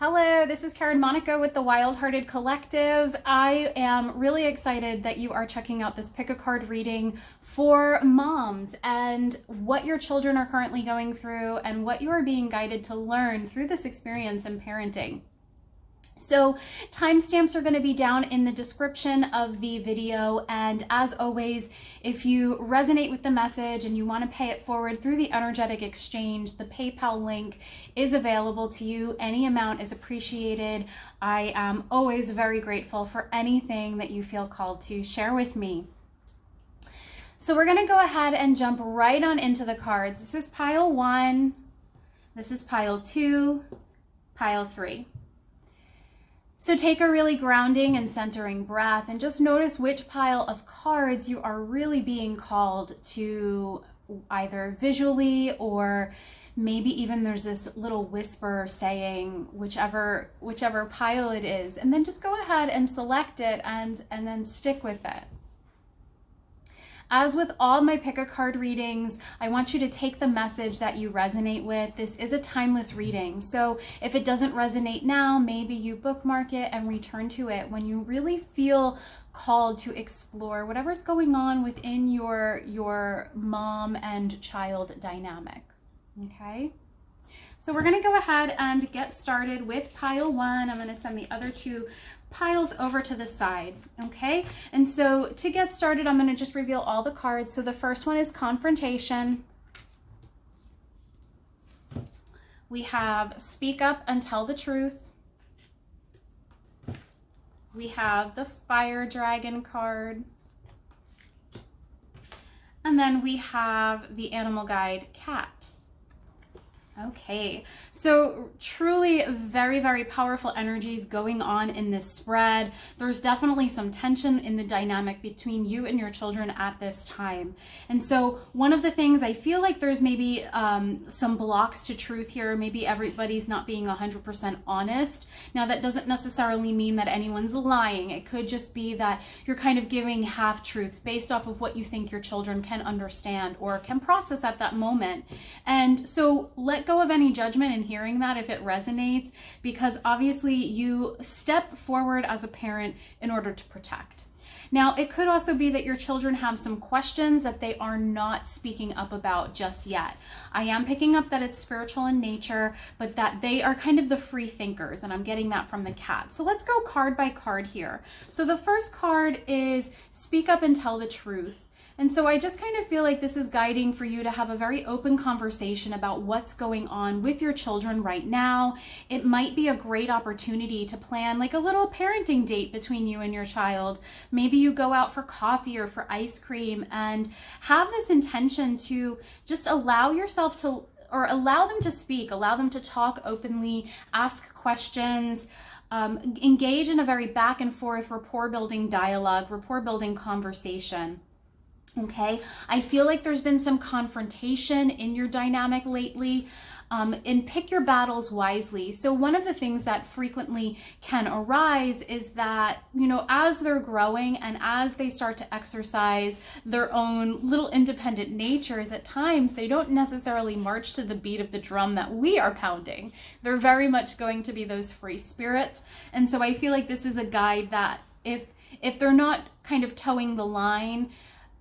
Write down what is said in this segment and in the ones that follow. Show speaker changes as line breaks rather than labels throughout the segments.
Hello, this is Kerin Monica with the Wild Hearted Collective. I am really excited that you are checking out this pick a card reading for moms and what your children are currently going through and what you are being guided to learn through this experience in parenting. So timestamps are going to be down in the description of the video, and as always, if you resonate with the message and you want to pay it forward through the energetic exchange, the PayPal link is available to you. Any amount is appreciated. I am always very grateful for anything that you feel called to share with me. So we're going to go ahead and jump right on into the cards. This is pile 1, this is pile 2, pile 3. So take a really grounding and centering breath and just notice which pile of cards you are really being called to, either visually or maybe even there's this little whisper saying whichever pile it is. And then just go ahead and select it and then stick with it. As with all my pick a card readings, I want you to take the message that you resonate with. This is a timeless reading. So if it doesn't resonate now, maybe you bookmark it and return to it when you really feel called to explore whatever's going on within your mom and child dynamic. Okay? So we're going to go ahead and get started with pile 1. I'm going to send the other 2 piles over to the side, okay? And so to get started, I'm going to just reveal all the cards. So the first one is confrontation. We have speak up and tell the truth. We have the fire dragon card. And then we have the animal guide cat. Okay, so truly very, very powerful energies going on in this spread. There's definitely some tension in the dynamic between you and your children at this time. And so one of the things I feel like there's maybe some blocks to truth here. Maybe everybody's not being 100% honest. Now that doesn't necessarily mean that anyone's lying. It could just be that you're kind of giving half truths based off of what you think your children can understand or can process at that moment. And so let go of any judgment in hearing that if it resonates, because obviously you step forward as a parent in order to protect. Now, it could also be that your children have some questions that they are not speaking up about just yet. I am picking up that it's spiritual in nature, but that they are kind of the free thinkers, and I'm getting that from the cat. So let's go card by card here. So the first card is speak up and tell the truth. And so I just kind of feel like this is guiding for you to have a very open conversation about what's going on with your children right now. It might be a great opportunity to plan like a little parenting date between you and your child. Maybe you go out for coffee or for ice cream and have this intention to just allow yourself to, or allow them to speak, allow them to talk openly, ask questions, engage in a very back and forth rapport building dialogue, rapport building conversation. Okay, I feel like there's been some confrontation in your dynamic lately, and pick your battles wisely. So one of the things that frequently can arise is that, you know, as they're growing and as they start to exercise their own little independent natures, at times they don't necessarily march to the beat of the drum that we are pounding. They're very much going to be those free spirits. And so I feel like this is a guide that if they're not kind of towing the line,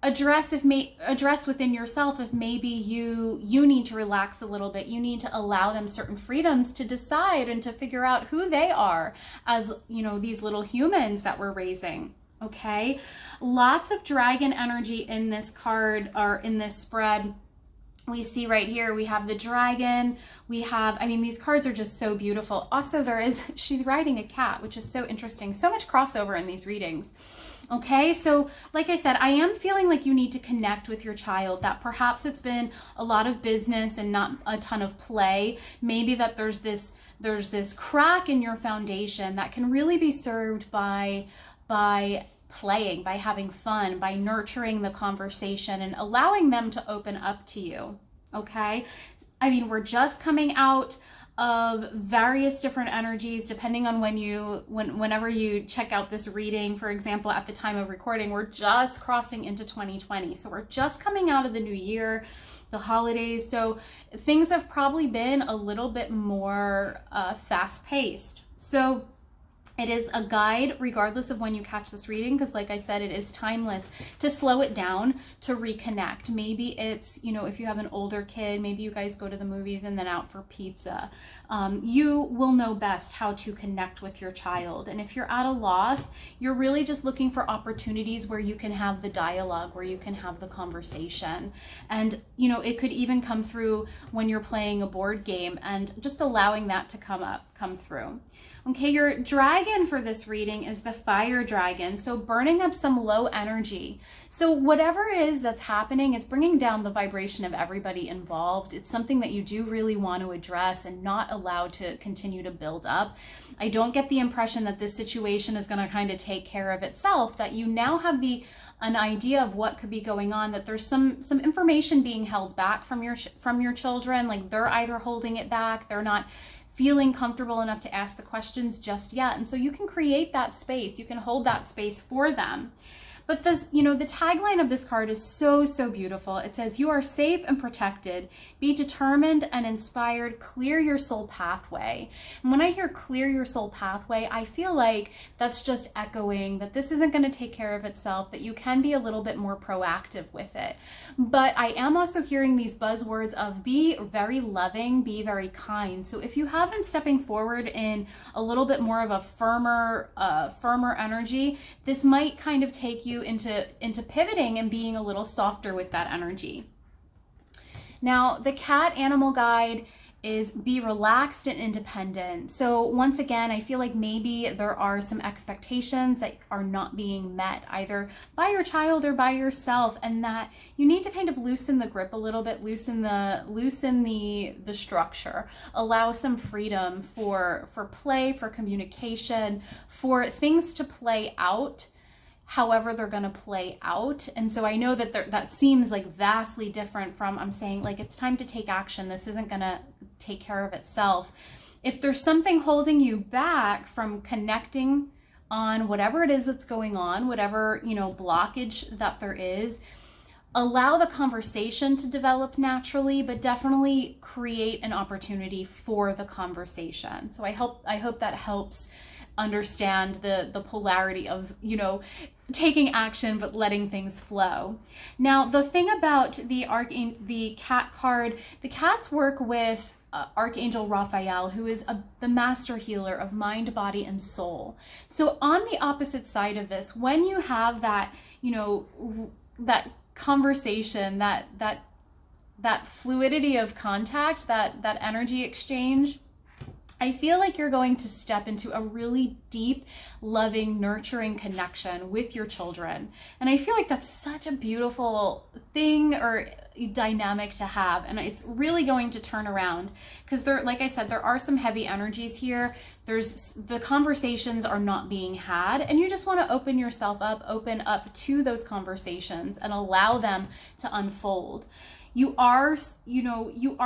address within yourself if maybe you need to relax a little bit. You need to allow them certain freedoms to decide and to figure out who they are as, you know, these little humans that we're raising. Okay, lots of dragon energy in this card, or in this spread. We see right here, we have the dragon, we have, I mean, these cards are just so beautiful. Also, she's riding a cat, which is so interesting. So much crossover in these readings. Okay, so like I said, I am feeling like you need to connect with your child, that perhaps it's been a lot of business and not a ton of play. Maybe that there's this crack in your foundation that can really be served by playing, by having fun, by nurturing the conversation and allowing them to open up to you. Okay, I mean, we're just coming out of various different energies depending on whenever you check out this reading. For example, at the time of recording, we're just crossing into 2020, so we're just coming out of the new year. the holidays. So things have probably been a little bit more fast-paced. So it is a guide, regardless of when you catch this reading, because like I said, it is timeless, to slow it down, to reconnect. Maybe it's, you know, if you have an older kid, maybe you guys go to the movies and then out for pizza. You will know best how to connect with your child. And if you're at a loss, you're really just looking for opportunities where you can have the dialogue, where you can have the conversation. And, you know, it could even come through when you're playing a board game, and just allowing that to come through. Okay, your dragon for this reading is the fire dragon. So burning up some low energy. So whatever it is that's happening, it's bringing down the vibration of everybody involved. It's something that you do really want to address and not allow to continue to build up. I don't get the impression that this situation is going to kind of take care of itself, that you now have an idea of what could be going on, that there's some information being held back from your children. Like they're either holding it back, they're not feeling comfortable enough to ask the questions just yet. And so you can create that space, you can hold that space for them. But this, you know, the tagline of this card is so, so beautiful. It says, "You are safe and protected. Be determined and inspired. Clear your soul pathway." And when I hear clear your soul pathway, I feel like that's just echoing that this isn't going to take care of itself, that you can be a little bit more proactive with it. But I am also hearing these buzzwords of be very loving, be very kind. So if you have been stepping forward in a little bit more of a firmer energy, this might kind of take you into pivoting and being a little softer with that energy. Now, the cat animal guide is be relaxed and independent. So once again, I feel like maybe there are some expectations that are not being met either by your child or by yourself, and that you need to kind of loosen the grip a little bit, loosen the structure, allow some freedom for play, for communication, for things to play out however they're going to play out. And so I know that that seems like vastly different from, I'm saying like, it's time to take action. This isn't going to take care of itself. If there's something holding you back from connecting on whatever it is that's going on, whatever, you know, blockage that there is, allow the conversation to develop naturally, but definitely create an opportunity for the conversation. So I hope that helps understand the polarity of, you know, taking action but letting things flow. Now, the thing about the cat card, the cats work with Archangel Raphael, who is the master healer of mind, body, and soul. So on the opposite side of this, when you have that, you know, that conversation, that fluidity of contact, that energy exchange, I feel like you're going to step into a really deep, loving, nurturing connection with your children. And I feel like that's such a beautiful thing or dynamic to have. And it's really going to turn around because like I said, there are some heavy energies here. The conversations are not being had, and you just want to open yourself up, open up to those conversations and allow them to unfold. You are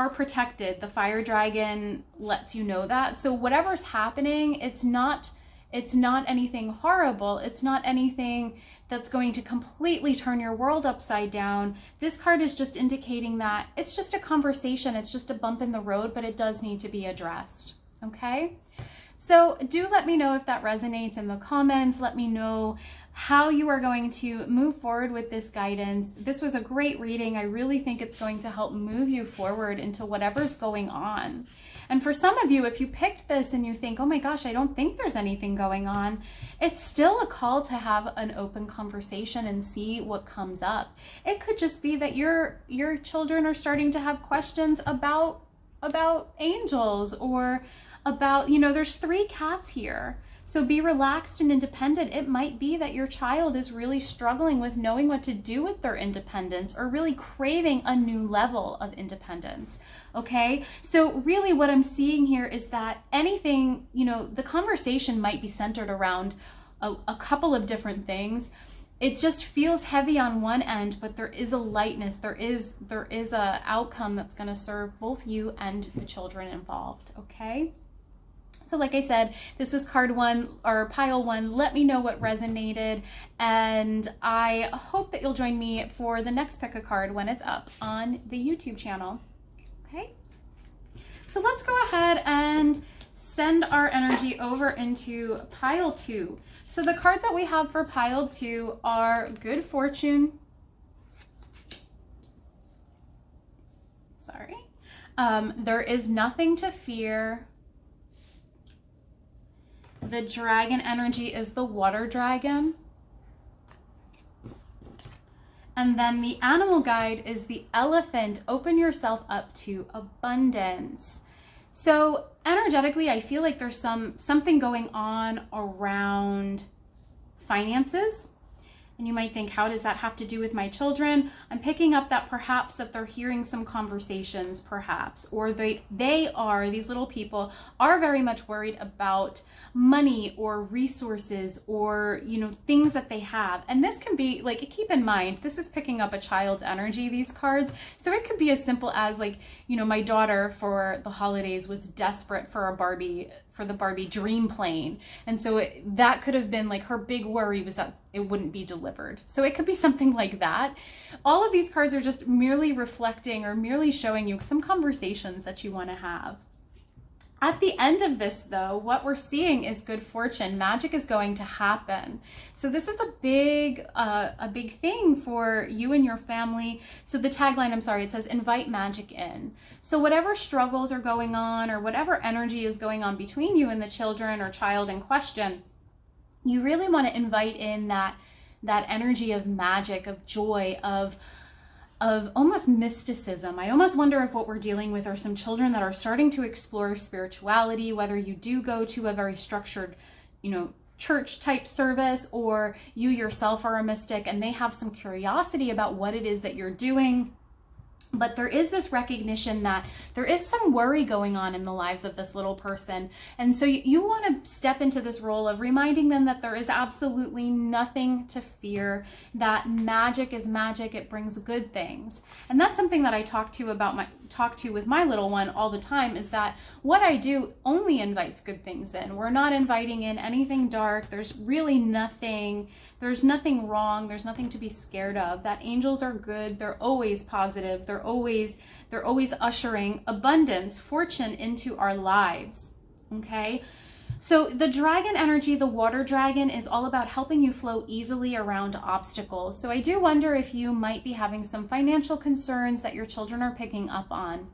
protected. The fire dragon lets you know that. So whatever's happening, it's not anything horrible. It's not anything that's going to completely turn your world upside down. This card is just indicating that it's just a conversation. It's just a bump in the road, but it does need to be addressed. Okay? So do let me know if that resonates in the comments. Let me know how you are going to move forward with this guidance. This was a great reading. I really think it's going to help move you forward into whatever's going on. And for some of you, if you picked this and you think, oh my gosh, I don't think there's anything going on, it's still a call to have an open conversation and see what comes up. It could just be that your children are starting to have questions about angels, or about, you know, there's 3 cats here. So be relaxed and independent. It might be that your child is really struggling with knowing what to do with their independence, or really craving a new level of independence. Okay, so really what I'm seeing here is that anything, you know, the conversation might be centered around a couple of different things. It just feels heavy on one end, but there is a lightness. There is a outcome that's going to serve both you and the children involved. Okay. So like I said, this was card 1 or pile 1. Let me know what resonated, and I hope that you'll join me for the next pick a card when it's up on the YouTube channel. Okay, so let's go ahead and send our energy over into pile 2. So the cards that we have for pile 2 are good fortune. Sorry. There is nothing to fear. The dragon energy is the water dragon. And then the animal guide is the elephant. Open yourself up to abundance. So energetically, I feel like there's something going on around finances. And you might think, how does that have to do with my children? I'm picking up that perhaps that they're hearing some conversations, perhaps, or these little people are very much worried about money or resources or, things that they have. And this can be like, keep in mind, this is picking up a child's energy, these cards. So it could be as simple as like, my daughter for the holidays was desperate for the Barbie dream plane. And so that could have been like her big worry was that it wouldn't be delivered. So it could be something like that. All of these cards are just merely reflecting or merely showing you some conversations that you want to have. At the end of this, though, what we're seeing is good fortune. Magic is going to happen. So this is a big thing for you and your family. So the tagline, it says invite magic in. So whatever struggles are going on or whatever energy is going on between you and the children or child in question, you really want to invite in that energy of magic, of joy, of almost mysticism. I almost wonder if what we're dealing with are some children that are starting to explore spirituality, whether you do go to a very structured, church type service, or you yourself are a mystic and they have some curiosity about what it is that you're doing. But there is this recognition that there is some worry going on in the lives of this little person. And so you want to step into this role of reminding them that there is absolutely nothing to fear, that magic is magic. It brings good things. And that's something that I talk to with my little one all the time, is that what I do only invites good things in. We're not inviting in anything dark. There's really nothing. There's nothing wrong. There's nothing to be scared of. That angels are good. They're always positive. They're always ushering abundance, fortune into our lives. Okay? So the dragon energy, the water dragon, is all about helping you flow easily around obstacles. So I do wonder if you might be having some financial concerns that your children are picking up on.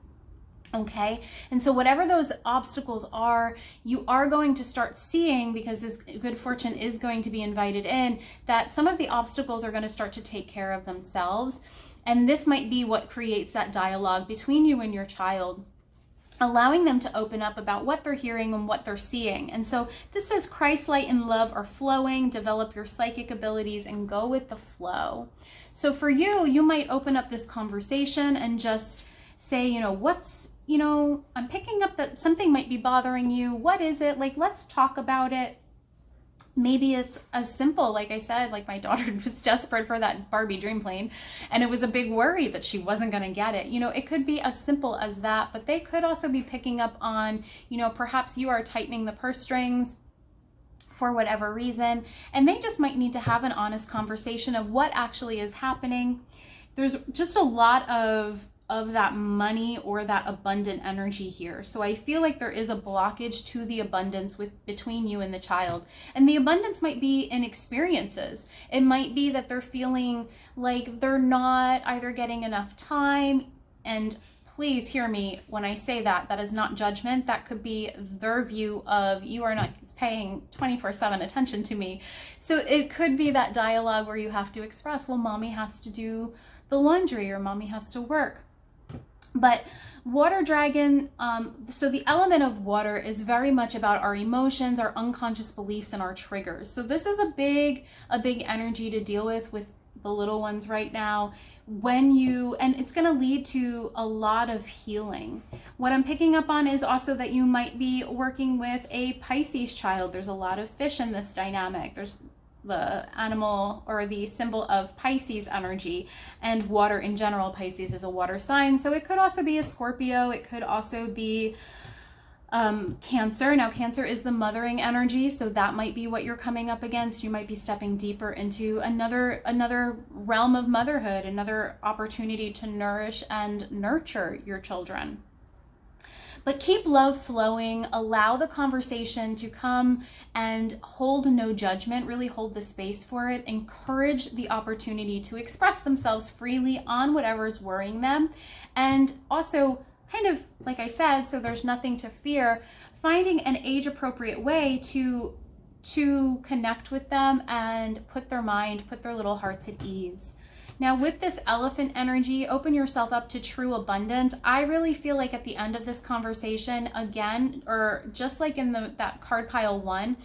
Okay, and so whatever those obstacles are, you are going to start seeing, because this good fortune is going to be invited in, that some of the obstacles are going to start to take care of themselves. And this might be what creates that dialogue between you and your child, allowing them to open up about what they're hearing and what they're seeing. And so this says Christ, light, and love are flowing. Develop your psychic abilities and go with the flow. So for you, you might open up this conversation and just say, I'm picking up that something might be bothering you. What is it? Like, let's talk about it. Maybe it's as simple, like I said, like my daughter was desperate for that Barbie dream plane, and it was a big worry that she wasn't going to get it. It could be as simple as that, but they could also be picking up on, perhaps you are tightening the purse strings for whatever reason, and they just might need to have an honest conversation of what actually is happening. There's just a lot of that money or that abundant energy here. So I feel like there is a blockage to the abundance between you and the child. And the abundance might be in experiences. It might be that they're feeling like they're not either getting enough time. And please hear me when I say that. That is not judgment. That could be their view of, you are not paying 24/7 attention to me. So it could be that dialogue where you have to express, well, mommy has to do the laundry or mommy has to work. But water dragon, so the element of water is very much about our emotions, our unconscious beliefs, and our triggers. So this is a big energy to deal with the little ones right now. And it's going to lead to a lot of healing. What I'm picking up on is also that you might be working with a Pisces child. There's a lot of fish in this dynamic. There's the animal or the symbol of Pisces energy, and water in general. Pisces is a water sign, so it could also be a Scorpio. It could also be Cancer. Now, Cancer is the mothering energy, so that might be what you're coming up against. You might be stepping deeper into another realm of motherhood, another opportunity to nourish and nurture your children. But keep love flowing, allow the conversation to come and hold no judgment, really hold the space for it, encourage the opportunity to express themselves freely on whatever's worrying them. And also, kind of like I said, so there's nothing to fear, finding an age-appropriate way to connect with them and put their little hearts at ease. Now, with this elephant energy, open yourself up to true abundance. I really feel like at the end of this conversation, again, or just like in that card pile 1,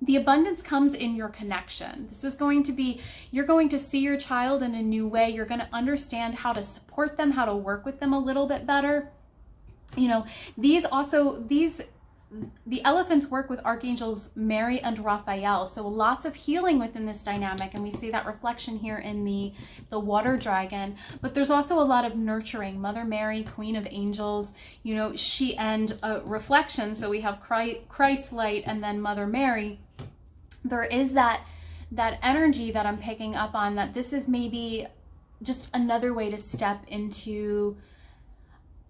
the abundance comes in your connection. This is going to be, you're going to see your child in a new way. You're going to understand how to support them, how to work with them a little bit better. You know, the elephants work with archangels Mary and Raphael, so lots of healing within this dynamic, and we see that reflection here in the water dragon. But there's also a lot of nurturing. Mother Mary, Queen of Angels, you know, she and reflection. So we have Christ light and then Mother Mary. There is that energy that I'm picking up on, that this is maybe just another way to step into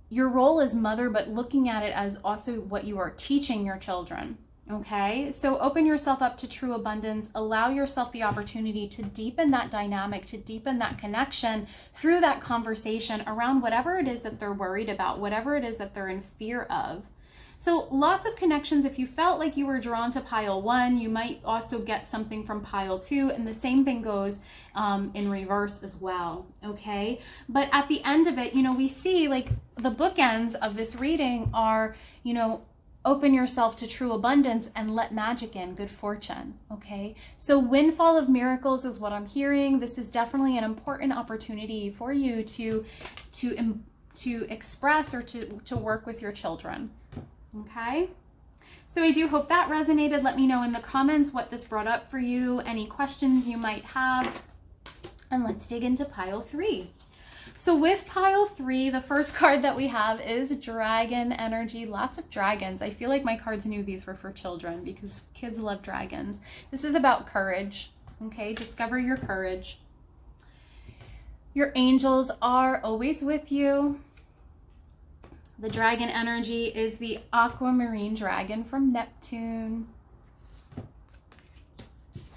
your role as mother, but looking at it as also what you are teaching your children. Okay, so open yourself up to true abundance. Allow yourself the opportunity to deepen that dynamic, to deepen that connection through that conversation around whatever it is that they're worried about, whatever it is that they're in fear of. So lots of connections. If you felt like you were drawn to pile 1, you might also get something from pile 2, and the same thing goes in reverse as well. Okay, but at the end of it, you know, we see like the bookends of this reading are, you know, open yourself to true abundance and let magic in, good fortune. Okay, so windfall of miracles is what I'm hearing. This is definitely an important opportunity for you to express or to work with your children. Okay, so I do hope that resonated. Let me know in the comments what this brought up for you, any questions you might have, and let's dig into pile 3. So with pile 3, the first card that we have is dragon energy. Lots of dragons. I feel like my cards knew these were for children because kids love dragons. This is about courage. Okay, discover your courage. Your angels are always with you. The dragon energy is the aquamarine dragon from Neptune.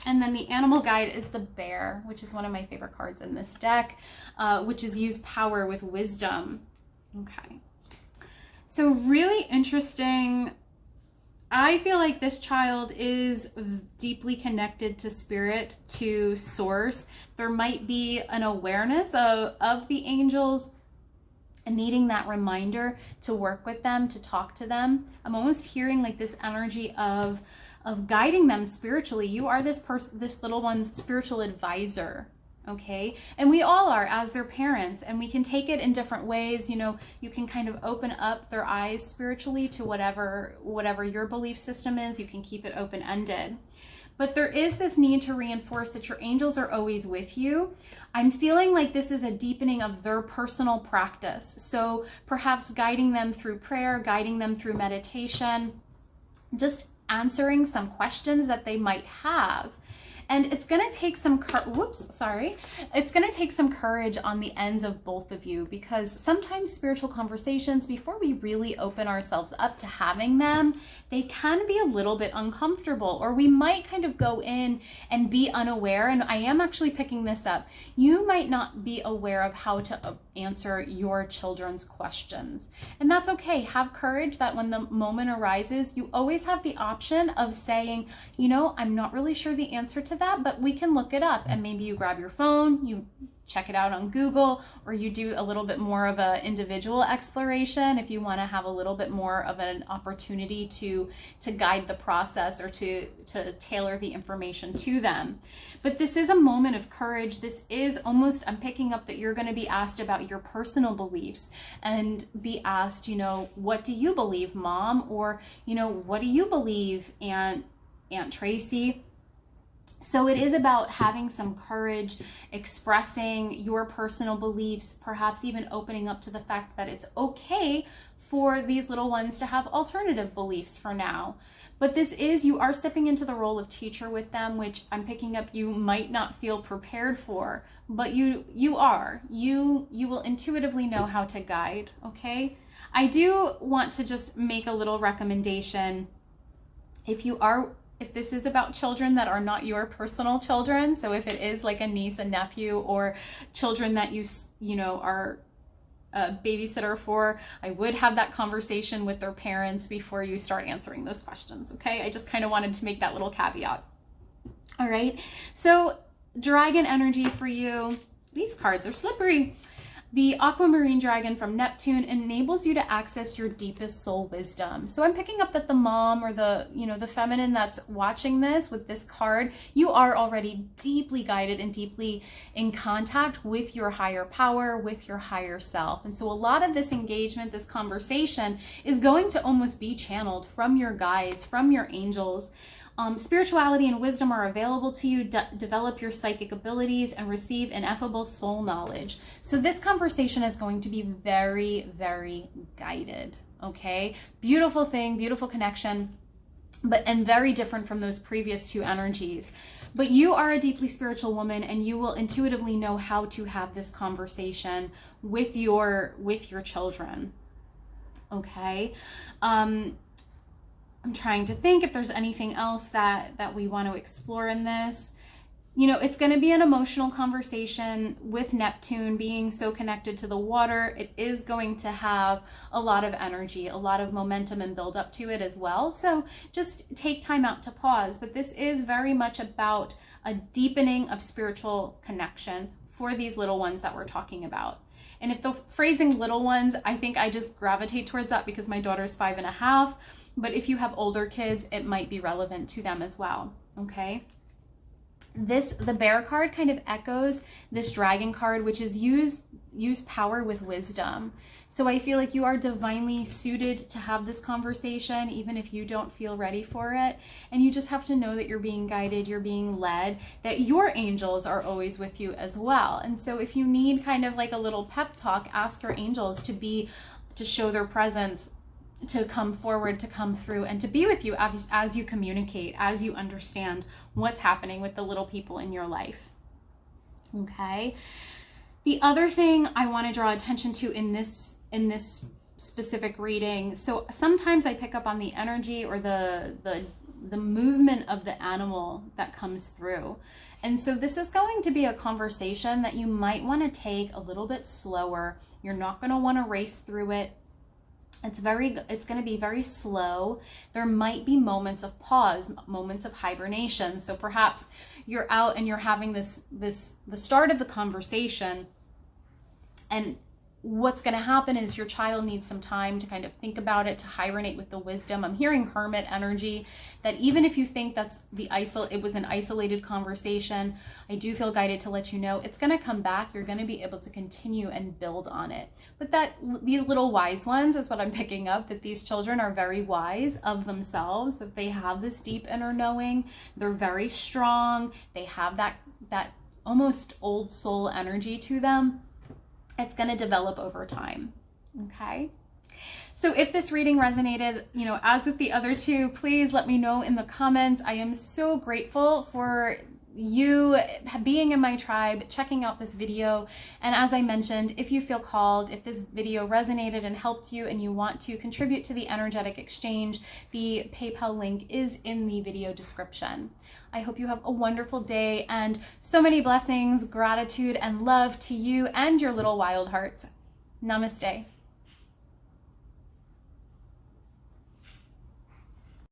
And then the animal guide is the bear, which is one of my favorite cards in this deck, which is use power with wisdom. Okay. So really interesting. I feel like this child is deeply connected to spirit, to source. There might be an awareness of the angels, needing that reminder to work with them, to talk to them. I'm almost hearing like this energy of guiding them spiritually. You are this little one's spiritual advisor. Okay, and we all are as their parents, and we can take it in different ways. You know, you can kind of open up their eyes spiritually to whatever your belief system is. You can keep it open-ended. But there is this need to reinforce that your angels are always with you. I'm feeling like this is a deepening of their personal practice. So perhaps guiding them through prayer, guiding them through meditation, just answering some questions that they might have. And it's going to take some it's going to take some courage on the ends of both of you, because sometimes spiritual conversations, before we really open ourselves up to having them, they can be a little bit uncomfortable, or we might kind of go in and be unaware. And I am actually picking this up. You might not be aware of how to answer your children's questions, and that's okay. Have courage that when the moment arises, you always have the option of saying, you know, I'm not really sure the answer to that, but we can look it up. And maybe you grab your phone, you check it out on Google, or you do a little bit more of an individual exploration if you want to have a little bit more of an opportunity to guide the process, or to tailor the information to them. But this is a moment of courage. This is almost, I'm picking up that you're going to be asked about your personal beliefs, and be asked, you know, what do you believe, Mom? Or, you know, what do you believe, Aunt Tracy? So it is about having some courage, expressing your personal beliefs, perhaps even opening up to the fact that it's okay for these little ones to have alternative beliefs for now. But this is, you are stepping into the role of teacher with them, which I'm picking up you might not feel prepared for, but you are. You will intuitively know how to guide, okay? I do want to just make a little recommendation. If this is about children that are not your personal children, so if it is like a niece and nephew or children that you know are a babysitter for, I would have that conversation with their parents before you start answering those questions, okay? I just kind of wanted to make that little caveat. All right, so dragon energy for you. These cards are slippery. The aquamarine dragon from Neptune enables you to access your deepest soul wisdom. So I'm picking up that the mom or the feminine that's watching this with this card, you are already deeply guided and deeply in contact with your higher power, with your higher self. And so a lot of this engagement, this conversation is going to almost be channeled from your guides, from your angels. Spirituality and wisdom are available to you. Develop your psychic abilities and receive ineffable soul knowledge. So this conversation is going to be very, very guided, okay? Beautiful thing, beautiful connection, and very different from those previous two energies. But you are a deeply spiritual woman, and you will intuitively know how to have this conversation with your children, okay? I'm trying to think if there's anything else that we want to explore in this. You know, it's going to be an emotional conversation with Neptune being so connected to the water. It is going to have a lot of energy, a lot of momentum and build up to it as well. So just take time out to pause. But this is very much about a deepening of spiritual connection for these little ones that we're talking about. And if the phrasing little ones, I think I just gravitate towards that because my daughter's 5.5. But if you have older kids, it might be relevant to them as well, okay? The bear card kind of echoes this dragon card, which is use power with wisdom. So I feel like you are divinely suited to have this conversation, even if you don't feel ready for it. And you just have to know that you're being guided, you're being led, that your angels are always with you as well. And so if you need kind of like a little pep talk, ask your angels to show their presence, to come forward, to come through, and to be with you as you communicate, as you understand what's happening with the little people in your life. Okay. The other thing I want to draw attention to in this specific reading, so sometimes I pick up on the energy or the movement of the animal that comes through. And so this is going to be a conversation that you might want to take a little bit slower. You're not going to want to race through it. It's going to be very slow. There might be moments of pause, moments of hibernation. So perhaps you're out and you're having the start of the conversation, and what's going to happen is your child needs some time to kind of think about it, to hibernate with the wisdom. I'm hearing hermit energy, that even if you think that's it was an isolated conversation, I do feel guided to let you know it's going to come back. You're going to be able to continue and build on it. But that these little wise ones is what I'm picking up, that these children are very wise of themselves, that they have this deep inner knowing. They're very strong. They have that almost old soul energy to them. It's going to develop over time, okay? So if this reading resonated, you know, as with the other two, please let me know in the comments. I am so grateful for you being in my tribe, checking out this video. And as I mentioned, if you feel called, if this video resonated and helped you and you want to contribute to the energetic exchange, the PayPal link is in the video description. I hope you have a wonderful day and so many blessings, gratitude, and love to you and your little wild hearts. Namaste.